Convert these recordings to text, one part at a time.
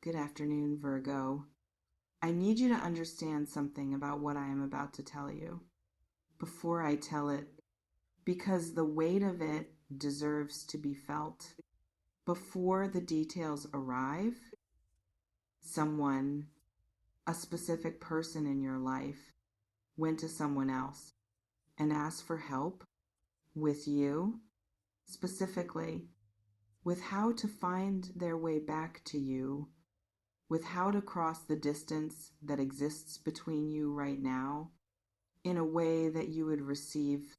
Good afternoon, Virgo. I need you to understand something about what I am about to tell you before I tell it, because the weight of it deserves to be felt. Before the details arrive, someone, a specific person in your life, went to someone else and asked for help with you, specifically with how to find their way back to you, with how to cross the distance that exists between you right now in a way that you would receive,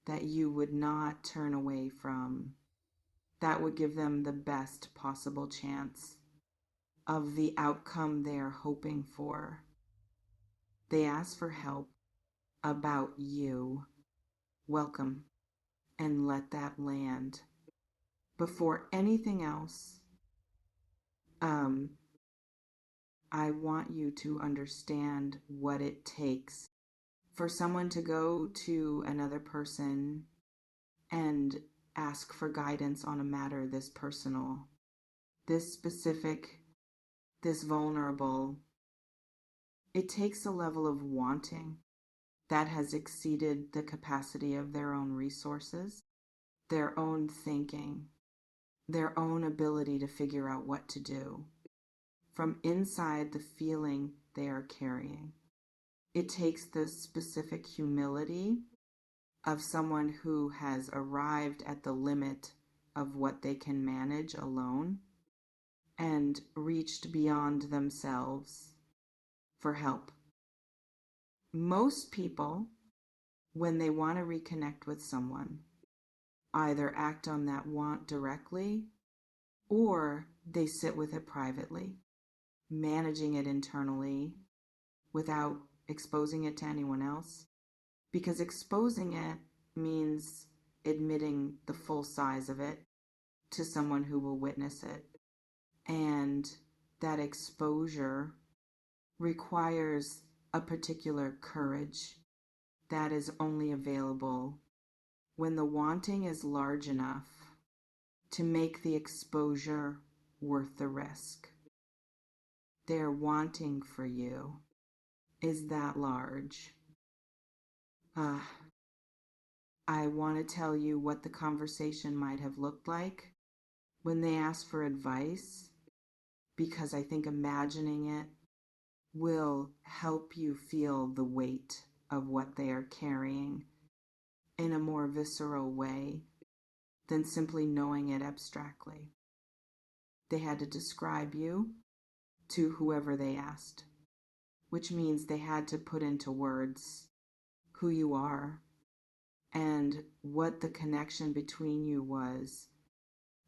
that you would not turn away from, that would give them the best possible chance of the outcome they are hoping for. They ask for help about you. Welcome, and let that land. Before anything else, I want you to understand what it takes for someone to go to another person and ask for guidance on a matter this personal, this specific, this vulnerable. It takes a level of wanting that has exceeded the capacity of their own resources, their own thinking, their own ability to figure out what to do from inside the feeling they are carrying. It takes the specific humility of someone who has arrived at the limit of what they can manage alone and reached beyond themselves for help. Most people, when they want to reconnect with someone, either act on that want directly or they sit with it privately, managing it internally without exposing it to anyone else. Because exposing it means admitting the full size of it to someone who will witness it. And that exposure requires a particular courage that is only available when the wanting is large enough to make the exposure worth the risk. Their wanting for you is that large. I want to tell you what the conversation might have looked like when they ask for advice, because I think imagining it will help you feel the weight of what they are carrying in a more visceral way than simply knowing it abstractly. They had to describe you to whoever they asked, which means they had to put into words who you are and what the connection between you was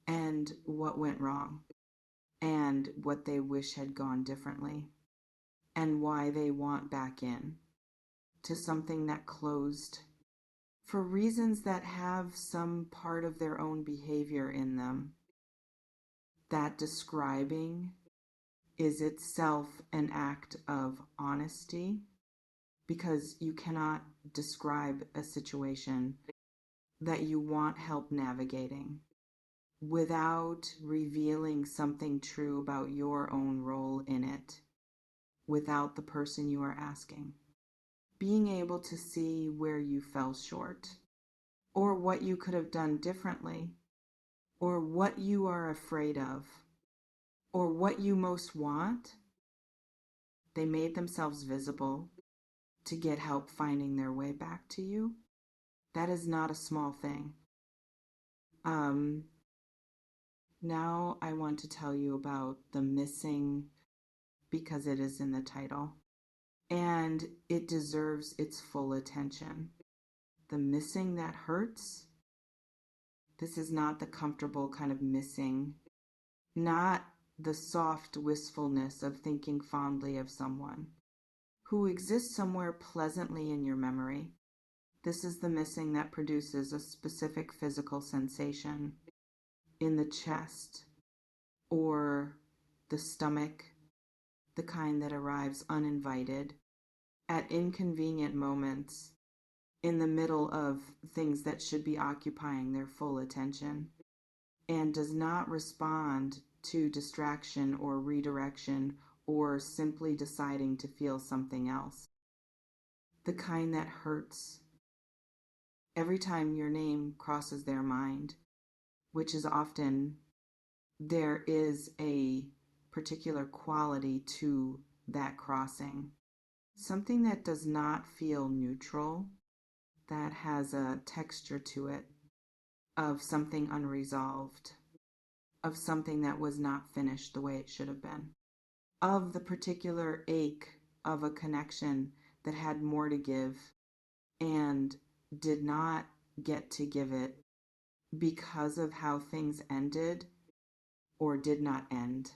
and what went wrong and what they wish had gone differently and why they want back in to something that closed for reasons that have some part of their own behavior in them. That describing is itself an act of honesty, because you cannot describe a situation that you want help navigating without revealing something true about your own role in it, without the person you are asking being able to see where you fell short, or what you could have done differently, or what you are afraid of, or what you most want. They made themselves visible to get help finding their way back to you. That is not a small thing. Now I want to tell you about the missing, because it is in the title, and it deserves its full attention. The missing that hurts. This is not the comfortable kind of missing, not the soft wistfulness of thinking fondly of someone who exists somewhere pleasantly in your memory. This is the missing that produces a specific physical sensation in the chest or the stomach, the kind that arrives uninvited at inconvenient moments in the middle of things that should be occupying their full attention, and does not respond to distraction or redirection or simply deciding to feel something else. The kind that hurts every time your name crosses their mind, which is often there is a particular quality to that crossing. Something that does not feel neutral, that has a texture to it of something unresolved, of something that was not finished the way it should have been, of the particular ache of a connection that had more to give and did not get to give it because of how things ended or did not end,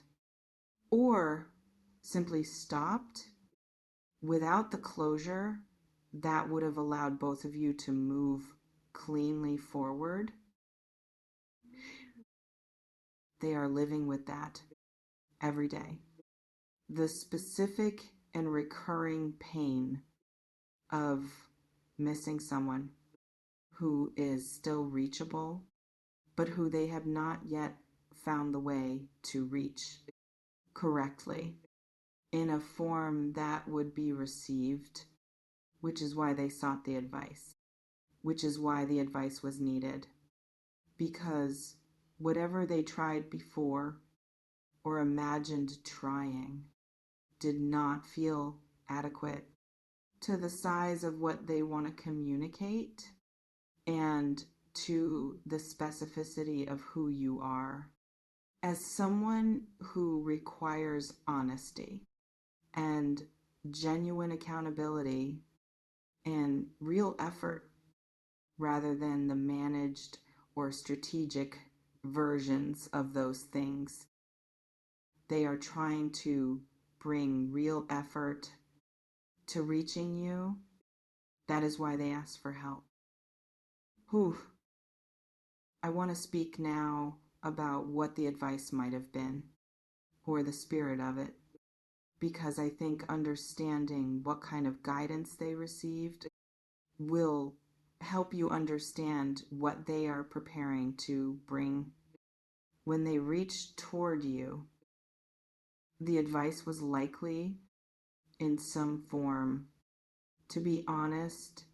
or simply stopped without the closure that would have allowed both of you to move cleanly forward. They are living with that every day. The specific and recurring pain of missing someone who is still reachable, but who they have not yet found the way to reach correctly in a form that would be received, which is why they sought the advice, which is why the advice was needed. Because whatever they tried before or imagined trying did not feel adequate to the size of what they want to communicate and to the specificity of who you are. As someone who requires honesty and genuine accountability and real effort rather than the managed or strategic versions of those things, they are trying to bring real effort to reaching you. That is why they ask for help. Whew. I want to speak now about what the advice might have been, or the spirit of it, because I think understanding what kind of guidance they received will help you understand what they are preparing to bring. When they reached toward you, the advice was likely, in some form, to be honest,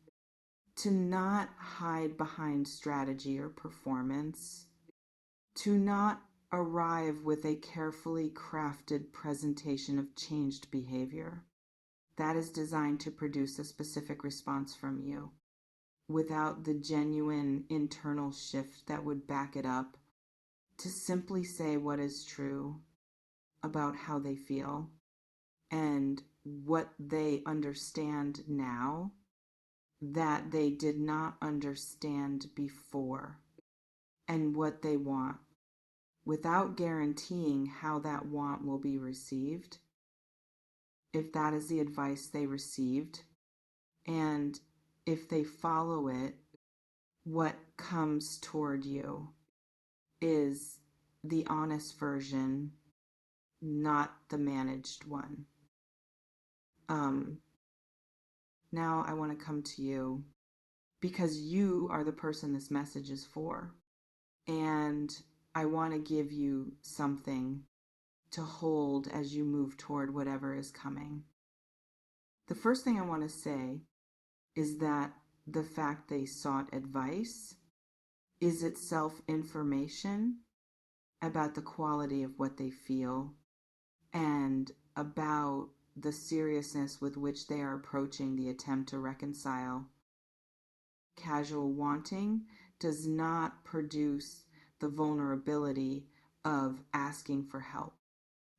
to not hide behind strategy or performance, to not arrive with a carefully crafted presentation of changed behavior that is designed to produce a specific response from you without the genuine internal shift that would back it up, to simply say what is true about how they feel and what they understand now that they did not understand before, and what they want, without guaranteeing how that want will be received, if that is the advice they received, and if they follow it, what comes toward you is the honest version, not the managed one. Now I want to come to you because you are the person this message is for. And I want to give you something to hold as you move toward whatever is coming. The first thing I want to say is that the fact they sought advice is itself information about the quality of what they feel and about the seriousness with which they are approaching the attempt to reconcile. Casual wanting does not produce the vulnerability of asking for help.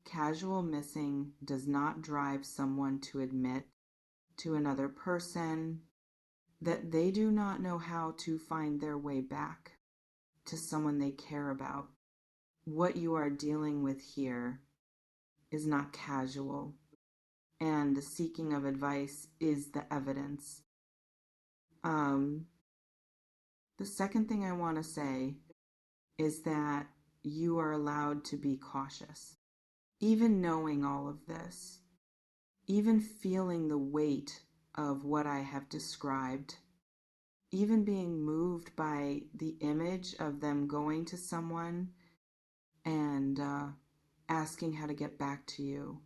Casual missing does not drive someone to admit to another person that they do not know how to find their way back to someone they care about. What you are dealing with here is not casual, and the seeking of advice is the evidence. The second thing I want to say is that you are allowed to be cautious. Even knowing all of this, even feeling the weight of what I have described, even being moved by the image of them going to someone and asking how to get back to you.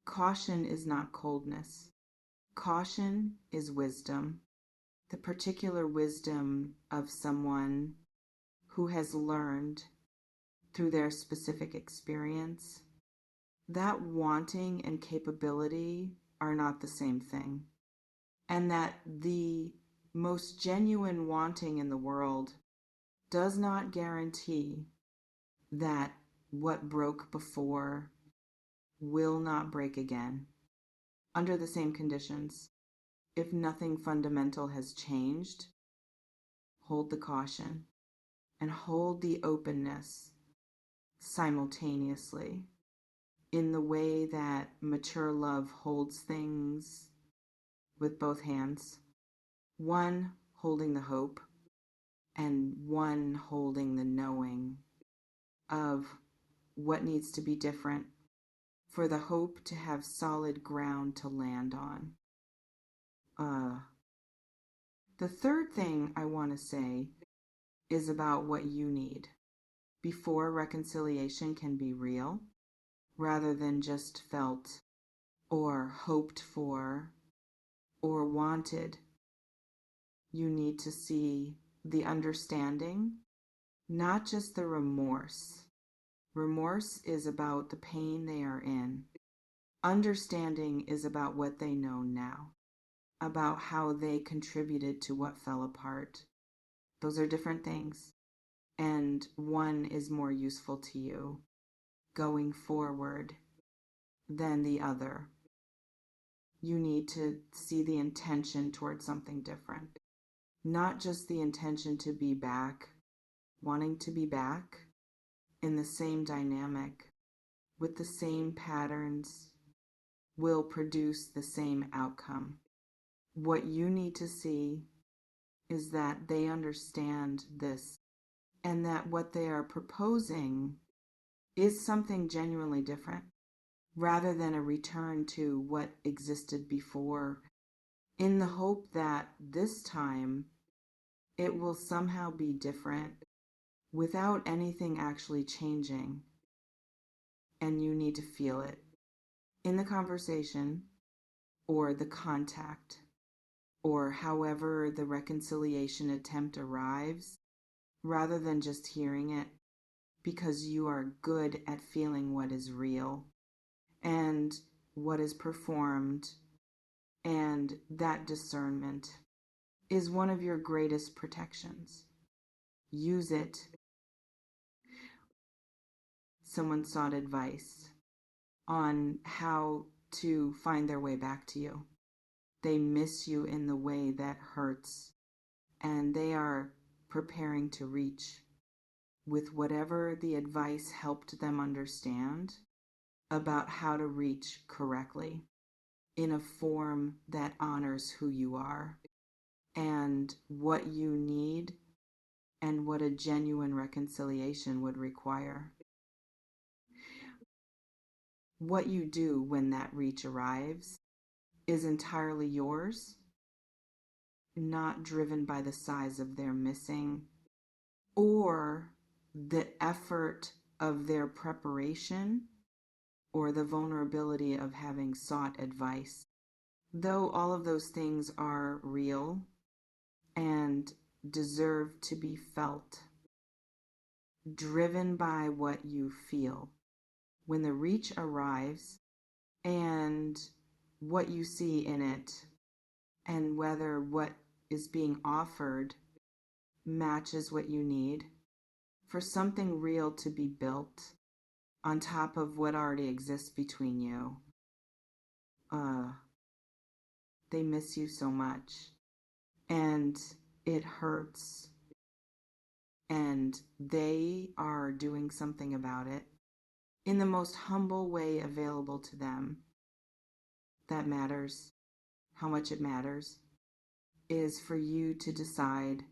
Caution is not coldness. Caution is wisdom, the particular wisdom of someone who has learned through their specific experience that wanting and capability are not the same thing, and that the most genuine wanting in the world does not guarantee that what broke before will not break again under the same conditions. If nothing fundamental has changed, hold the caution and hold the openness simultaneously in the way that mature love holds things with both hands, one holding the hope and one holding the knowing of what needs to be different for the hope to have solid ground to land on. The third thing I want to say is about what you need before reconciliation can be real, rather than just felt or hoped for or wanted. You need to see the understanding, not just the remorse. Remorse is about the pain they are in. Understanding is about what they know now, about how they contributed to what fell apart. Those are different things, and one is more useful to you going forward than the other. You need to see the intention towards something different, not just the intention to be back, wanting to be back in the same dynamic with the same patterns will produce the same outcome. What you need to see is that they understand this and that what they are proposing is something genuinely different rather than a return to what existed before, in the hope that this time it will somehow be different without anything actually changing. And you need to feel it in the conversation or the contact or however the reconciliation attempt arrives, rather than just hearing it, because you are good at feeling what is real and what is performed, and that discernment is one of your greatest protections. Use it. Someone sought advice on how to find their way back to you. They miss you in the way that hurts, and they are preparing to reach with whatever the advice helped them understand about how to reach correctly in a form that honors who you are and what you need and what a genuine reconciliation would require. What you do when that reach arrives is entirely yours, not driven by the size of their missing or the effort of their preparation or the vulnerability of having sought advice. Though all of those things are real and deserve to be felt, driven by what you feel. When the reach arrives and what you see in it, and whether what is being offered matches what you need for something real to be built on top of what already exists between you. They miss you so much, and it hurts, and they are doing something about it in the most humble way available to them. That matters. How much it matters is for you to decide